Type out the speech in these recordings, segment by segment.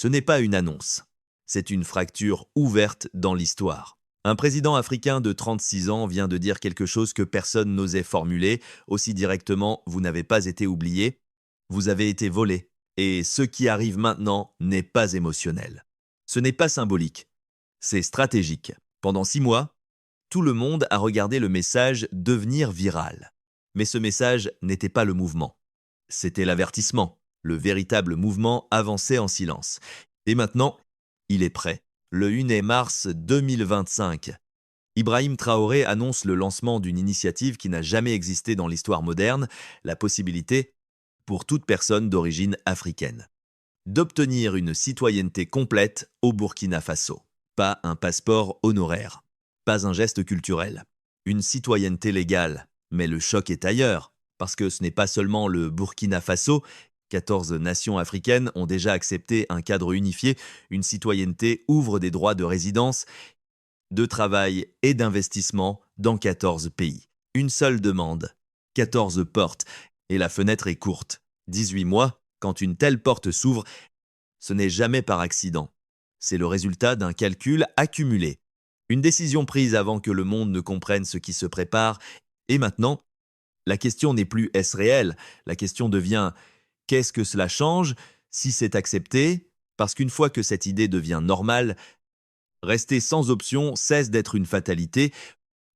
Ce n'est pas une annonce. C'est une fracture ouverte dans l'histoire. Un président africain de 36 ans vient de dire quelque chose que personne n'osait formuler. Aussi directement, vous n'avez pas été oublié, vous avez été volé. Et ce qui arrive maintenant n'est pas émotionnel. Ce n'est pas symbolique, c'est stratégique. Pendant 6 mois, tout le monde a regardé le message devenir viral. Mais ce message n'était pas le mouvement. C'était l'avertissement. Le véritable mouvement avançait en silence. Et maintenant, il est prêt. Le 1er mars 2025. Ibrahim Traoré annonce le lancement d'une initiative qui n'a jamais existé dans l'histoire moderne, la possibilité, pour toute personne d'origine africaine, d'obtenir une citoyenneté complète au Burkina Faso. Pas un passeport honoraire, pas un geste culturel, une citoyenneté légale. Mais le choc est ailleurs, parce que ce n'est pas seulement le Burkina Faso. 14 nations africaines ont déjà accepté un cadre unifié. Une citoyenneté ouvre des droits de résidence, de travail et d'investissement dans 14 pays. Une seule demande, 14 portes, et la fenêtre est courte. 18 mois, quand une telle porte s'ouvre, ce n'est jamais par accident. C'est le résultat d'un calcul accumulé. Une décision prise avant que le monde ne comprenne ce qui se prépare. Et maintenant, la question n'est plus est-ce réel? La question devient qu'est-ce que cela change si c'est accepté? Parce qu'une fois que cette idée devient normale, rester sans option cesse d'être une fatalité.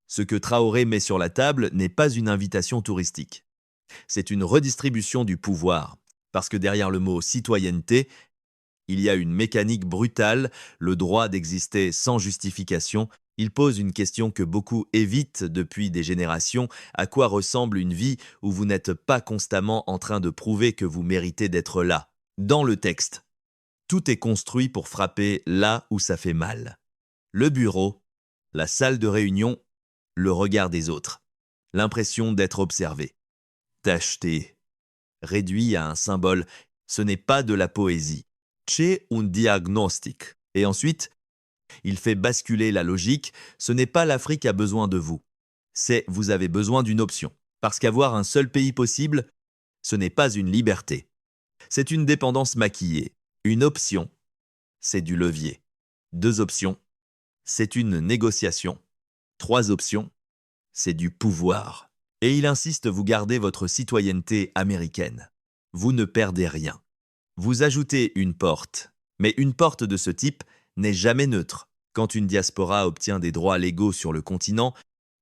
Ce que Traoré met sur la table n'est pas une invitation touristique. C'est une redistribution du pouvoir. Parce que derrière le mot citoyenneté, il y a une mécanique brutale, le droit d'exister sans justification. Il pose une question que beaucoup évitent depuis des générations. À quoi ressemble une vie où vous n'êtes pas constamment en train de prouver que vous méritez d'être là? Dans le texte, tout est construit pour frapper là où ça fait mal. Le bureau, la salle de réunion, le regard des autres, l'impression d'être observé. Tacheté, réduit à un symbole, ce n'est pas de la poésie. C'è un diagnostic. Et ensuite, il fait basculer la logique, ce n'est pas l'Afrique a besoin de vous. C'est vous avez besoin d'une option. Parce qu'avoir un seul pays possible, ce n'est pas une liberté. C'est une dépendance maquillée. Une option, c'est du levier. 2 options, c'est une négociation. 3 options, c'est du pouvoir. Et il insiste vous gardez votre citoyenneté américaine. Vous ne perdez rien. Vous ajoutez une porte. Mais une porte de ce type n'est jamais neutre. Quand une diaspora obtient des droits légaux sur le continent,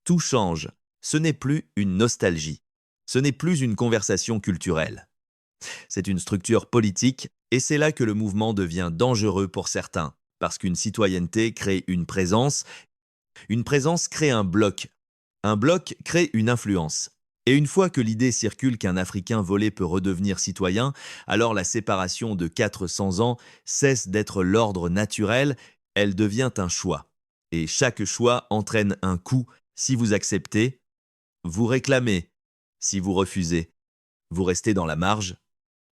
tout change. Ce n'est plus une nostalgie. Ce n'est plus une conversation culturelle. C'est une structure politique et c'est là que le mouvement devient dangereux pour certains. Parce qu'une citoyenneté crée une présence crée un bloc crée une influence. Et une fois que l'idée circule qu'un Africain volé peut redevenir citoyen, alors la séparation de 400 ans cesse d'être l'ordre naturel, elle devient un choix. Et chaque choix entraîne un coût. Si vous acceptez, vous réclamez. Si vous refusez, vous restez dans la marge.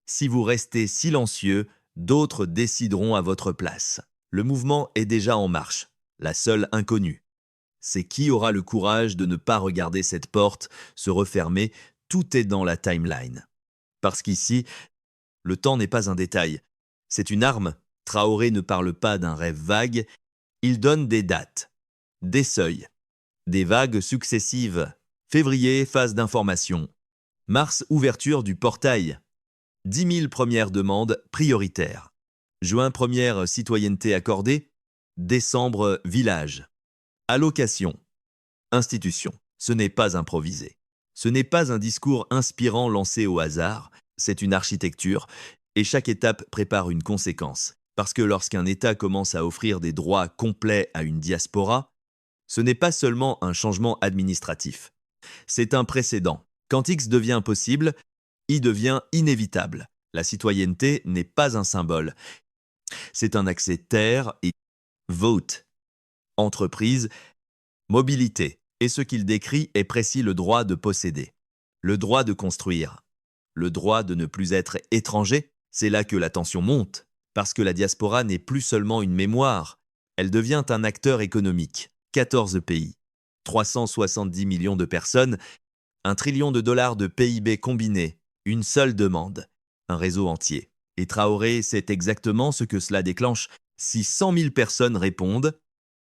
Si vous restez silencieux, d'autres décideront à votre place. Le mouvement est déjà en marche. La seule inconnue, c'est qui aura le courage de ne pas regarder cette porte se refermer. Tout est dans la timeline. Parce qu'ici, le temps n'est pas un détail. C'est une arme. Traoré ne parle pas d'un rêve vague. Il donne des dates, des seuils, des vagues successives. Février, phase d'information. Mars, ouverture du portail. 10 000 premières demandes prioritaires. Juin, première citoyenneté accordée. Décembre, village. Allocation. Institution. Ce n'est pas improvisé. Ce n'est pas un discours inspirant lancé au hasard. C'est une architecture. Et chaque étape prépare une conséquence. Parce que lorsqu'un État commence à offrir des droits complets à une diaspora, ce n'est pas seulement un changement administratif. C'est un précédent. Quand X devient possible, Y devient inévitable. La citoyenneté n'est pas un symbole. C'est un accès terre et vote. Entreprise, mobilité. Et ce qu'il décrit est précis le droit de posséder, le droit de construire, le droit de ne plus être étranger. C'est là que la tension monte, parce que la diaspora n'est plus seulement une mémoire, elle devient un acteur économique. 14 pays, 370 millions de personnes, 1 trillion de dollars de PIB combiné, une seule demande, un réseau entier. Et Traoré sait exactement ce que cela déclenche. Si 100 000 personnes répondent,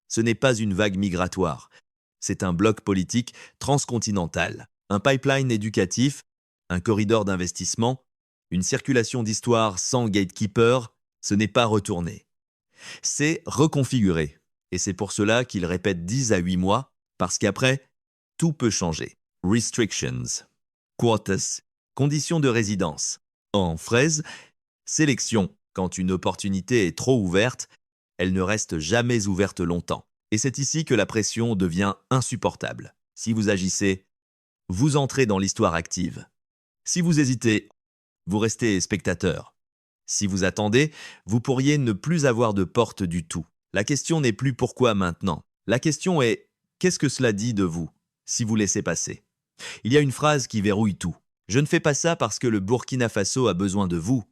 ce n'est pas une vague migratoire. C'est un bloc politique transcontinental, un pipeline éducatif, un corridor d'investissement, une circulation d'histoire sans gatekeeper. Ce n'est pas retourner. C'est reconfigurer. Et c'est pour cela qu'il répète 10 à 8 mois, parce qu'après, tout peut changer. Restrictions, quotas, conditions de résidence. En fraise, sélection. Quand une opportunité est trop ouverte, elle ne reste jamais ouverte longtemps. Et c'est ici que la pression devient insupportable. Si vous agissez, vous entrez dans l'histoire active. Si vous hésitez, vous restez spectateur. Si vous attendez, vous pourriez ne plus avoir de porte du tout. La question n'est plus pourquoi maintenant. La question est qu'est-ce que cela dit de vous si vous laissez passer. Il y a une phrase qui verrouille tout. Je ne fais pas ça parce que le Burkina Faso a besoin de vous.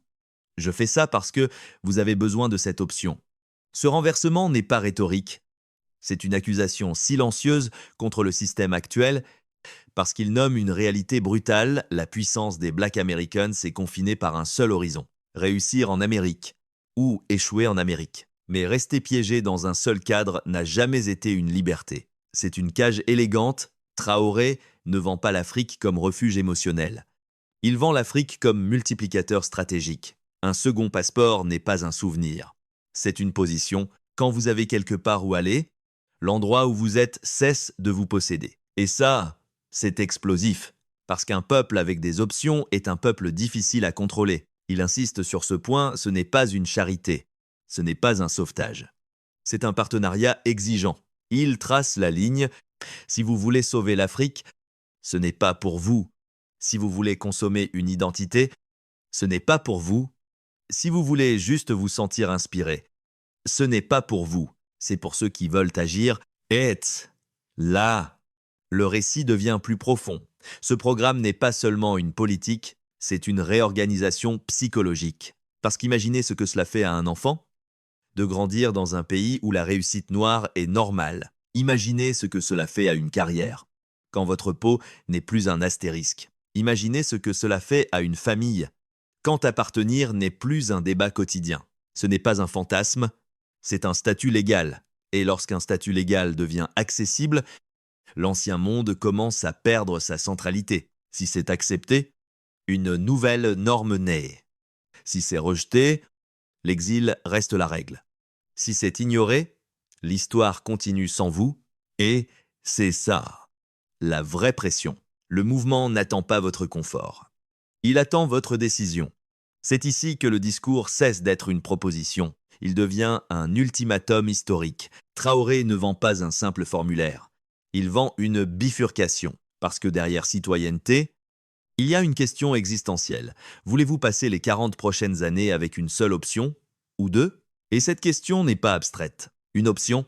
Je fais ça parce que vous avez besoin de cette option. Ce renversement n'est pas rhétorique. C'est une accusation silencieuse contre le système actuel parce qu'il nomme une réalité brutale. La puissance des Black Americans est confinée par un seul horizon. Réussir en Amérique ou échouer en Amérique. Mais rester piégé dans un seul cadre n'a jamais été une liberté. C'est une cage élégante. Traoré ne vend pas l'Afrique comme refuge émotionnel. Il vend l'Afrique comme multiplicateur stratégique. Un second passeport n'est pas un souvenir. C'est une position. Quand vous avez quelque part où aller, l'endroit où vous êtes cesse de vous posséder. Et ça, c'est explosif. Parce qu'un peuple avec des options est un peuple difficile à contrôler. Il insiste sur ce point, ce n'est pas une charité. Ce n'est pas un sauvetage. C'est un partenariat exigeant. Il trace la ligne. Si vous voulez sauver l'Afrique, ce n'est pas pour vous. Si vous voulez consommer une identité, ce n'est pas pour vous. Si vous voulez juste vous sentir inspiré, ce n'est pas pour vous. C'est pour ceux qui veulent agir. Et là, le récit devient plus profond. Ce programme n'est pas seulement une politique, c'est une réorganisation psychologique. Parce qu'imaginez ce que cela fait à un enfant de grandir dans un pays où la réussite noire est normale. Imaginez ce que cela fait à une carrière, quand votre peau n'est plus un astérisque. Imaginez ce que cela fait à une famille, quand appartenir n'est plus un débat quotidien. Ce n'est pas un fantasme, c'est un statut légal. Et lorsqu'un statut légal devient accessible, l'ancien monde commence à perdre sa centralité. Si c'est accepté, une nouvelle norme naît. Si c'est rejeté, l'exil reste la règle. Si c'est ignoré, l'histoire continue sans vous, et c'est ça, la vraie pression. Le mouvement n'attend pas votre confort. Il attend votre décision. C'est ici que le discours cesse d'être une proposition. Il devient un ultimatum historique. Traoré ne vend pas un simple formulaire. Il vend une bifurcation, parce que derrière citoyenneté, il y a une question existentielle. Voulez-vous passer les 40 prochaines années avec une seule option, ou deux? Et cette question n'est pas abstraite. Une option,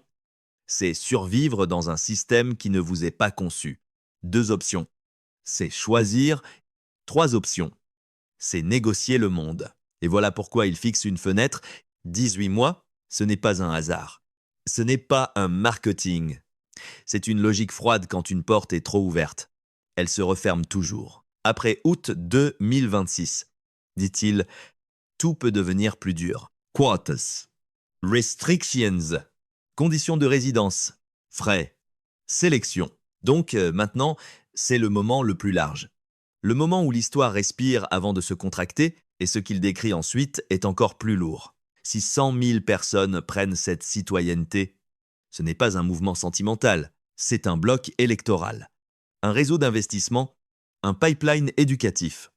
c'est survivre dans un système qui ne vous est pas conçu. Deux options, c'est choisir. Trois options, c'est négocier le monde. Et voilà pourquoi il fixe une fenêtre. 18 mois, ce n'est pas un hasard. Ce n'est pas un marketing. C'est une logique froide quand une porte est trop ouverte. Elle se referme toujours. Après août 2026, dit-il, tout peut devenir plus dur. Quotas, restrictions, conditions de résidence, frais, sélection. Donc maintenant, c'est le moment le plus large. Le moment où l'histoire respire avant de se contracter, et ce qu'il décrit ensuite est encore plus lourd. Si 100 000 personnes prennent cette citoyenneté, ce n'est pas un mouvement sentimental, c'est un bloc électoral. Un réseau d'investissement, un pipeline éducatif,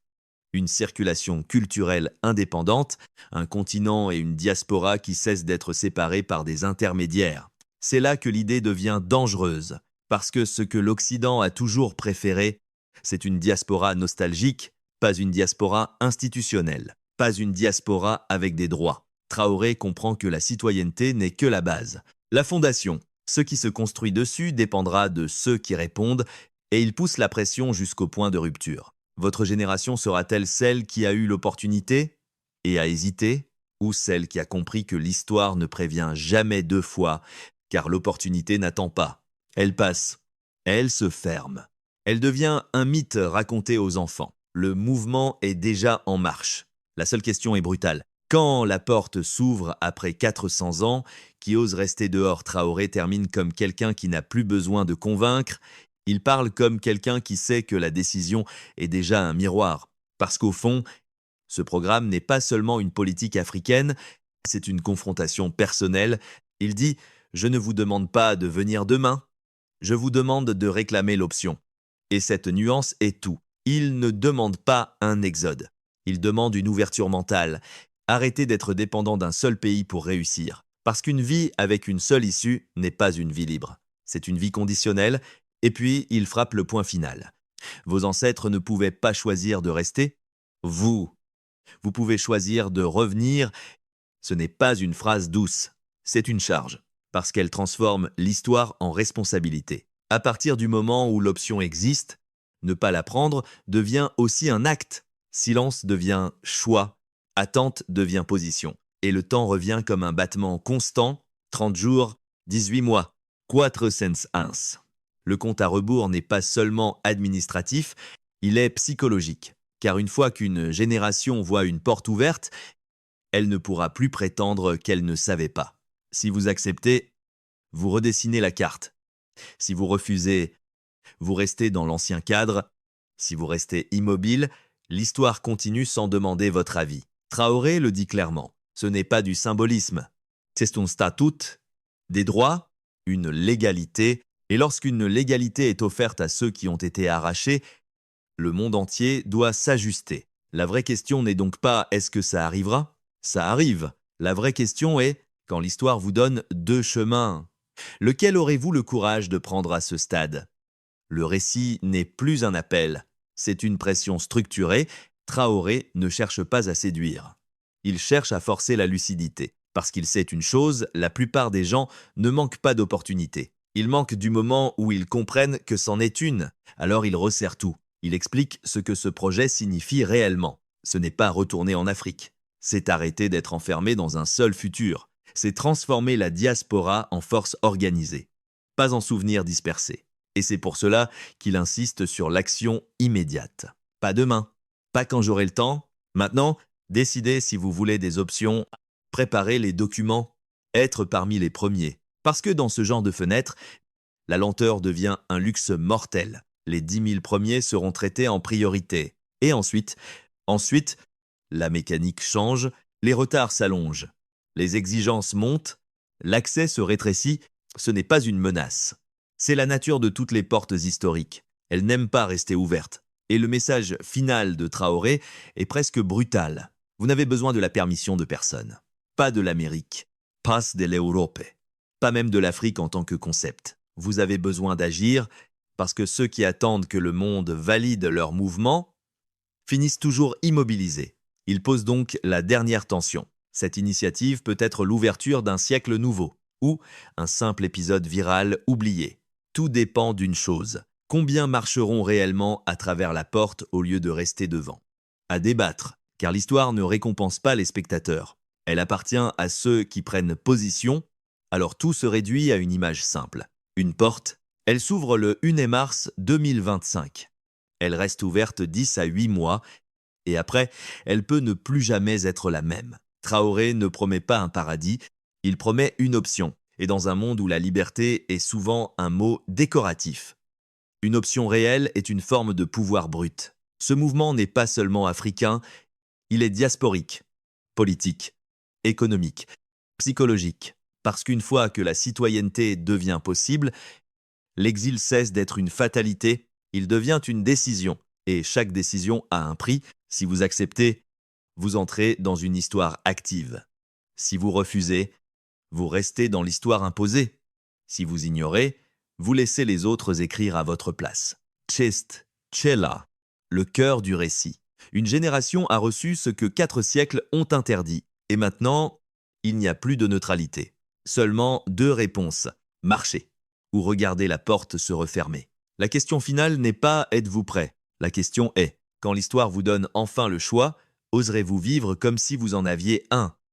une circulation culturelle indépendante, un continent et une diaspora qui cessent d'être séparés par des intermédiaires. C'est là que l'idée devient dangereuse, parce que ce que l'Occident a toujours préféré, c'est une diaspora nostalgique, pas une diaspora institutionnelle, pas une diaspora avec des droits. Traoré comprend que la citoyenneté n'est que la base. La fondation, ce qui se construit dessus dépendra de ceux qui répondent, et il pousse la pression jusqu'au point de rupture. Votre génération sera-t-elle celle qui a eu l'opportunité et a hésité, ou celle qui a compris que l'histoire ne prévient jamais deux fois, car l'opportunité n'attend pas. Elle passe, elle se ferme. Elle devient un mythe raconté aux enfants. Le mouvement est déjà en marche. La seule question est brutale. Quand la porte s'ouvre après 400 ans, qui ose rester dehors, Traoré termine comme quelqu'un qui n'a plus besoin de convaincre. Il parle comme quelqu'un qui sait que la décision est déjà un miroir. Parce qu'au fond, ce programme n'est pas seulement une politique africaine, c'est une confrontation personnelle. Il dit « Je ne vous demande pas de venir demain, je vous demande de réclamer l'option ». Et cette nuance est tout. Il ne demande pas un exode. Il demande une ouverture mentale. Arrêtez d'être dépendant d'un seul pays pour réussir. Parce qu'une vie avec une seule issue n'est pas une vie libre. C'est une vie conditionnelle. Et puis, il frappe le point final. Vos ancêtres ne pouvaient pas choisir de rester. Vous pouvez choisir de revenir. Ce n'est pas une phrase douce. C'est une charge. Parce qu'elle transforme l'histoire en responsabilité. À partir du moment où l'option existe, ne pas la prendre devient aussi un acte. Silence devient choix. Attente devient position. Et le temps revient comme un battement constant, 30 jours, 18 mois. 401. Le compte à rebours n'est pas seulement administratif, il est psychologique. Car une fois qu'une génération voit une porte ouverte, elle ne pourra plus prétendre qu'elle ne savait pas. Si vous acceptez, vous redessinez la carte. Si vous refusez, vous restez dans l'ancien cadre. Si vous restez immobile, l'histoire continue sans demander votre avis. Traoré le dit clairement, ce n'est pas du symbolisme. C'est un statut, des droits, une légalité, et lorsqu'une légalité est offerte à ceux qui ont été arrachés, le monde entier doit s'ajuster. La vraie question n'est donc pas « est-ce que ça arrivera ?» Ça arrive. La vraie question est « quand l'histoire vous donne deux chemins, lequel aurez-vous le courage de prendre à ce stade ?» Le récit n'est plus un appel, c'est une pression structurée. Traoré ne cherche pas à séduire. Il cherche à forcer la lucidité. Parce qu'il sait une chose, la plupart des gens ne manquent pas d'opportunités. Ils manquent du moment où ils comprennent que c'en est une. Alors il resserre tout. Il explique ce que ce projet signifie réellement. Ce n'est pas retourner en Afrique. C'est arrêter d'être enfermé dans un seul futur. C'est transformer la diaspora en force organisée. Pas en souvenirs dispersés. Et c'est pour cela qu'il insiste sur l'action immédiate. Pas demain. Pas quand j'aurai le temps. Maintenant, décidez si vous voulez des options. Préparez les documents. Être parmi les premiers. Parce que dans ce genre de fenêtre, la lenteur devient un luxe mortel. Les 10 000 premiers seront traités en priorité. Et ensuite, la mécanique change, les retards s'allongent. Les exigences montent, l'accès se rétrécit. Ce n'est pas une menace. C'est la nature de toutes les portes historiques. Elles n'aiment pas rester ouvertes. Et le message final de Traoré est presque brutal. Vous n'avez besoin de la permission de personne. Pas de l'Amérique. Pas de l'Europe. Pas même de l'Afrique en tant que concept. Vous avez besoin d'agir parce que ceux qui attendent que le monde valide leur mouvement finissent toujours immobilisés. Il pose donc la dernière tension. Cette initiative peut être l'ouverture d'un siècle nouveau ou un simple épisode viral oublié. Tout dépend d'une chose. Combien marcheront réellement à travers la porte au lieu de rester devant? À débattre, car l'histoire ne récompense pas les spectateurs. Elle appartient à ceux qui prennent position, alors tout se réduit à une image simple. Une porte, elle s'ouvre le 1er mars 2025. Elle reste ouverte 10 à 8 mois, et après, elle peut ne plus jamais être la même. Traoré ne promet pas un paradis, il promet une option, et dans un monde où la liberté est souvent un mot décoratif. Une option réelle est une forme de pouvoir brut. Ce mouvement n'est pas seulement africain, il est diasporique, politique, économique, psychologique. Parce qu'une fois que la citoyenneté devient possible, l'exil cesse d'être une fatalité, il devient une décision. Et chaque décision a un prix. Si vous acceptez, vous entrez dans une histoire active. Si vous refusez, vous restez dans l'histoire imposée. Si vous ignorez, vous laissez les autres écrire à votre place. Chest, Chela, le cœur du récit. Une génération a reçu ce que 4 siècles ont interdit. Et maintenant, il n'y a plus de neutralité. Seulement 2 réponses. Marcher ou regarder la porte se refermer. La question finale n'est pas « êtes-vous prêt ?» La question est « quand l'histoire vous donne enfin le choix, oserez-vous vivre comme si vous en aviez un ?»